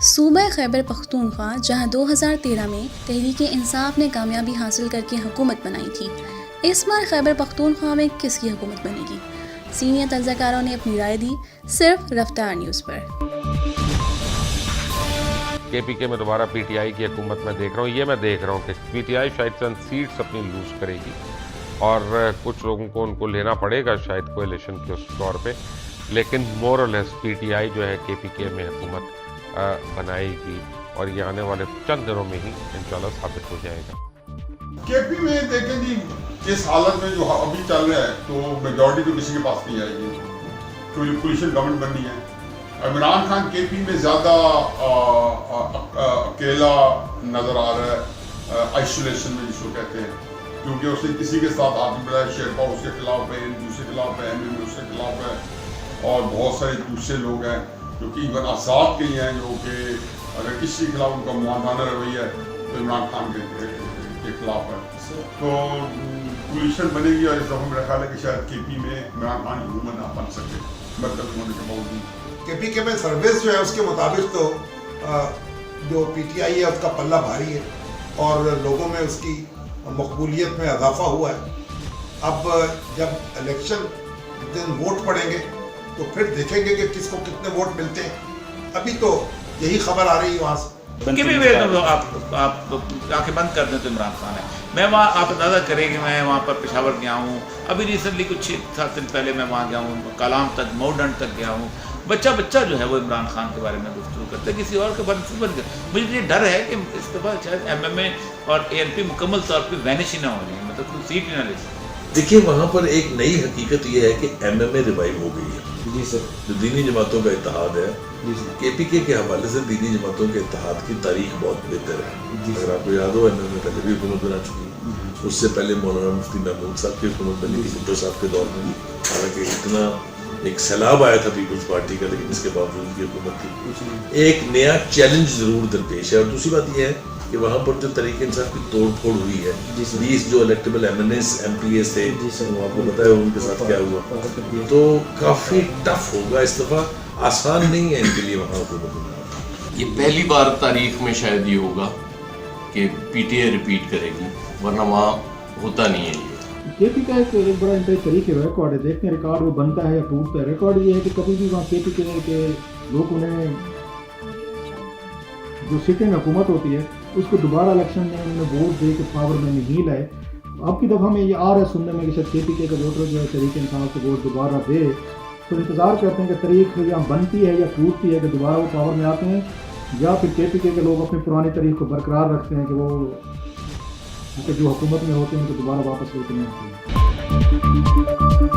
صوبہ خیبر پختونخوا جہاں 2013 میں تحریک انصاف نے کامیابی حاصل کر کے حکومت بنائی تھی، اس بار خیبر پختونخوا میں کس کی حکومت بنے گی؟ سینئر تجزیہ کاروں نے اپنی رائے دی، صرف رفتار نیوز پر۔ کے پی کے میں دوبارہ پی ٹی آئی کی حکومت میں دیکھ رہا ہوں کہ پی ٹی آئی شاید چند سیٹس اپنی لوز کرے گی اور کچھ لوگوں کو ان کو لینا پڑے گا شاید کولیشن کے اس طور پہ، لیکن مور اور لیس پی ٹی آئی جو ہے کے پی کے میں حکومت بنائے گی اور یہ آنے والے چند دنوں میں ہی انشاءاللہ ثابت ہو جائے گا۔ کے پی میں دیکھیں جی اس حالت میں جو ابھی چل رہا ہے تو میجورٹی تو کسی کے پاس نہیں آئے گی، کیونکہ کولیشن گورنمنٹ بننی ہے۔ عمران خان کے پی میں زیادہ اکیلا نظر آ رہا ہے، آئسولیشن میں جس کو کہتے ہیں، کیونکہ اس نے کسی کے ساتھ ہاتھ نہیں بڑھایا۔ شیرپا اس کے خلاف ہے، اس کے خلاف ہے، ایم ایم اس کے خلاف ہے، اور بہت سارے دوسرے لوگ ہیں جو کہ ایون آزاد کے ہیں، جو کہ اگر کسی کے خلاف ان کا معاندانہ رویہ ہے تو عمران خان کے خلاف ہے۔ تو کولیشن بنے گی اور اس دفعہ میرا خیال ہے کہ شاید کے پی میں عمران خان حکومت نہ بن سکے مرکز ہونے کے باوجود۔ کے پی کے میں سروس جو ہے اس کے مطابق تو جو پی ٹی آئی ہے اس کا پلہ بھاری ہے اور لوگوں میں اس کی مقبولیت میں اضافہ ہوا ہے۔ اب جب الیکشن دن ووٹ پڑیں گے تو پھر دیکھیں گے کہ کس کو کتنے ووٹ ملتے ہیں۔ ابھی تو یہی خبر آ رہی ہے وہاں سے کہ بھی آپ آنکھیں بند کر دیں تو عمران خان ہے۔ میں وہاں آپ اندازہ کریں کہ میں وہاں پر پشاور گیا ہوں، ابھی ریسنٹلی کچھ 7 دن پہلے میں وہاں گیا ہوں، کلام تک ماؤنٹن تک گیا ہوں۔ بچہ جو ہے وہ عمران خان کے بارے میں گفتگو کرتے ہیں، کسی اور کے بارے میں بن گیا۔ مجھے یہ ڈر ہے کہ اس دفعہ شاید ایم ایم اے اور اے ایل پی مکمل طور پہ وینش ہی نہ ہو جائیں، مطلب کوئی سیٹ ہی نہ لے سکیں۔ دیکھیے وہاں پر ایک نئی حقیقت یہ ہے کہ ایم ایم اے ریوائیو ہو گئی ہے۔ جی سر، جو دینی جماعتوں کا اتحاد ہے، جی سر، کے پی کے حوالے سے دینی جماعتوں کے اتحاد کی تاریخ بہت بہتر ہے۔ اگر آپ کو یاد ہو، ایم ایم اے پہلے بھی حکومت بنا چکی ہے، اس سے پہلے مولانا مفتی محمود صاحب کی حکومت بنی تھی بھٹو صاحب کے دور میں، حالانکہ اتنا ایک سیلاب آیا تھا پیپلز پارٹی کا، لیکن اس کے باوجود ان کی حکومت تھی۔ ایک نیا چیلنج ضرور درپیش ہے، اور دوسری بات یہ ہے کہ وہاں پر جو تحریک انصاف کی توڑ پھوڑ ہوئی ہے، 20 جو الیکٹیبل ایم پی ایس تھے، وہ آپ کو پتا ہے ان کے ساتھ کیا ہوا، تو کافی ٹف ہوگا اس دفعہ، آسان نہیں ہے ان کے لیے وہاں حکومت بنانا۔ یہ پہلی بار تاریخ میں شاید یہ ہوگا کہ پی ٹی آئی ریپیٹ کرے گی، ورنہ وہاں ہوتا نہیں ہے۔ کے پی کا ایک بڑا طریقے ریکارڈ ہے، دیکھتے ہیں ریکارڈ وہ بنتا ہے یا ٹوٹتا ہے۔ ریکارڈ یہ ہے کہ کبھی بھی وہاں کے پی کے لوگ انہیں جو سٹنگ حکومت ہوتی ہے اس کو دوبارہ الیکشن میں انہوں نے ووٹ دے کے پاور میں نہیں لائے۔ اب کی دفعہ میں یہ آ رہا ہے سننے میں کہ شاید کے پی کے ووٹر جو ہے تحریک انصاف کو ووٹ دوبارہ دے، تو انتظار کرتے ہیں کہ تاریخ یا بنتی ہے یا ٹوٹتی ہے کہ دوبارہ وہ پاور میں آتے ہیں، یا پھر کے پی کے لوگ اپنی پرانی تاریخ کو برقرار رکھتے ہیں کہ وہ جو حکومت میں ہوتے ہیں ان کو دوبارہ واپس لیتے نہیں آتے ہیں۔